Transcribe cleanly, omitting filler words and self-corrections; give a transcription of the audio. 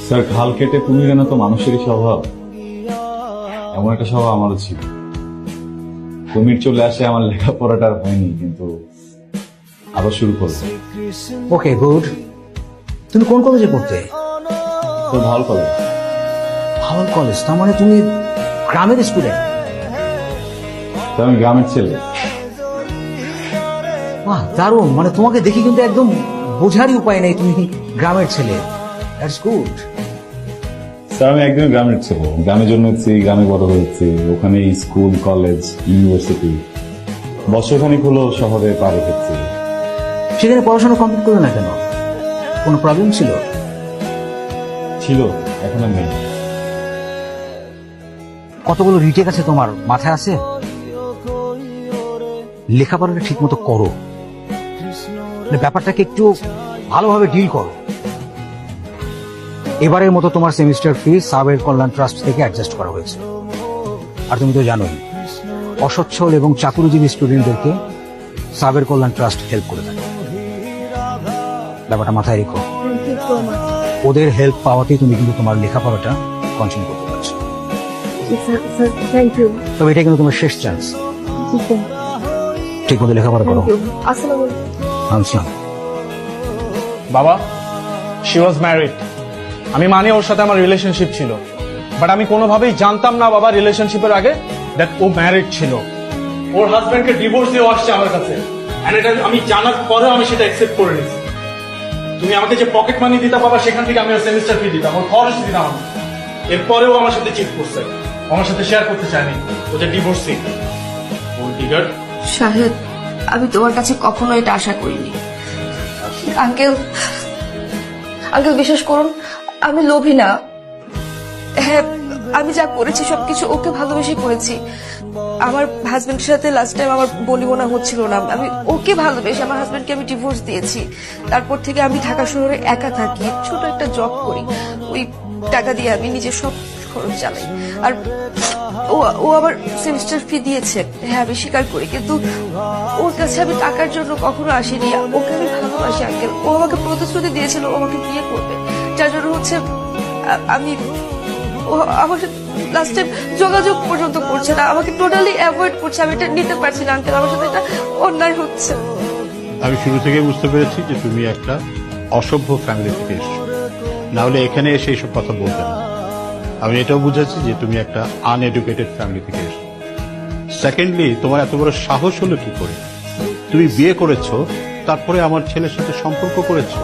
Sir, খাল কেটে কুমির আনা তো মানুষেরই স্বভাব। এমন একটা স্বভাব আমারও ছিল। কুমির চলে আসে, আমার লেখাপড়াটা আর হয়নি, কিন্তু আবার শুরু করবো। ওকে, গুড। তুমি কোন কলেজে পড়তে? তো ভালো কলেজ। হাওয়াল কলেজ? তার মানে তুমি গ্রামের স্টুডেন্ট? তো আমি গ্রামের ছেলে। বাহ, দারুণ। মানে তোমাকে দেখি কিন্তু একদম বোঝারই উপায় নেই তুমি গ্রামের ছেলে। That's good. স্যার, আমি একদম গ্রামের ছেলে। গ্রামে জন্মেছি, গ্রামে বড় হয়েছি। ওখানে স্কুল, কলেজ, ইউনিভার্সিটি। বছরখানিক হলো শহরে পা রেখেছি। সেখানে পড়াশোনা কমপ্লিট করবে না কেন? কোনো প্রবলেম ছিল? ছিল, এখন আর নেই। কতগুলো রিটেক আছে তোমার মাথায় আছে? লেখাপড়াটা ঠিক মতো করো, ব্যাপারটাকে একটু ভালোভাবে ডিল করো। এবারের মতো তোমার সেমিস্টার ফি সাবের কল্যাণ ট্রাস্ট থেকে অ্যাডজাস্ট করা হয়েছে। আর তুমি তো জানোই, অসচ্ছল এবং চাকুরিজীবী স্টুডেন্টদেরকে সাবের কল্যাণ ট্রাস্ট হেল্প করে থাকে। ব্যাপারটা মাথায় রেখো। ওদের হেল্প পাওয়াতেই তুমি কিন্তু তোমার লেখাপড়াটা কন্টিনিউ করতে পারছো। Thank you. তবে এটা কিন্তু তোমার শেষ চান্স। ঠিক মতো লেখাপড়া করো। আসসালাম। বাবা, শি ওয়াজ ম্যারিড। আমি মানে ওর সাথে আমার রিলেশনশিপ ছিল, বাট আমি কোনোভাবেই জানতাম না বাবা রিলেশনশিপের আগে দ্যাট ও ম্যারিড ছিল। ওর হাজবেন্ডকে ডিভোর্স দিয়ে আসছে আমার কাছে, এন্ড এটা আমি জানার পরেও আমি সেটা অ্যাকসেপ্ট করে নিয়েছি। তুমি আমাকে যে পকেট মানি দিতা বাবা, সেখান থেকে আমি ওর সেমিস্টার ফি দিতাম, ওর খরচ দিতাম আমি। এরপরেও আমার সাথে চিট করছে, আমার সাথে শেয়ার করতে চায়নি ও যে ডিভোর্সি। ওর ডিগার। শাহেদ, আমি তোমার কাছে কখনো এটা আশা করিনি। আঙ্কেল, বিশ্বাস করুন, আমি লোভী না। হ্যাঁ, আমি যা করেছি সবকিছু ওকে ভালোবেসে করেছি। আমার হাজবেন্ডের সাথে লাস্ট টাইম আমার বলিমনা হচ্ছিল না। আমি ওকে ভালোবেসে আমার হাজবেন্ডকে আমি ডিভোর্স দিয়েছি। তারপর থেকে আমি ঢাকা শহরে একা থাকি, ছোট একটা জব করি। ওই টাকা দিয়ে আমি নিজের সব খরচ চালাই। আর ও আবার সেমিস্টার ফি দিয়েছে, হ্যাঁ আমি স্বীকার করি, কিন্তু ওর কাছে আমি টাকার জন্য কখনো আসিনি। ওকে আমি ভালোবাসি আঙ্কেল। ও আমাকে প্রতিশ্রুতি দিয়েছিল ও আমাকে বিয়ে করবে, যার জন্য হচ্ছে আমি, ও আমার সাথে লাস্ট টাইম যোগাযোগ পর্যন্ত করছে না, আমাকে টোটালি অ্যাভয়েড করছে। আমি এটা নিতে পারছি না আঙ্কেল, আমার সাথে এটা অন্যায় হচ্ছে। আমি শুরু থেকে বুঝতে পেরেছি যে তুমি একটা অসভ্য ফ্যামিলি থেকে এসেছো, না হলে এখানে এসে এইসব কথা বলতে না। আমি এটাও বুঝেছি যে তুমি একটা আনএডুকেটেড ফ্যামিলি থেকে এসেছো। সেকেন্ডলি, তোমার এত বড় সাহস হলো কি করে? তুমি বিয়ে করেছো, তারপরে আমার ছেলের সাথে সম্পর্ক করেছো।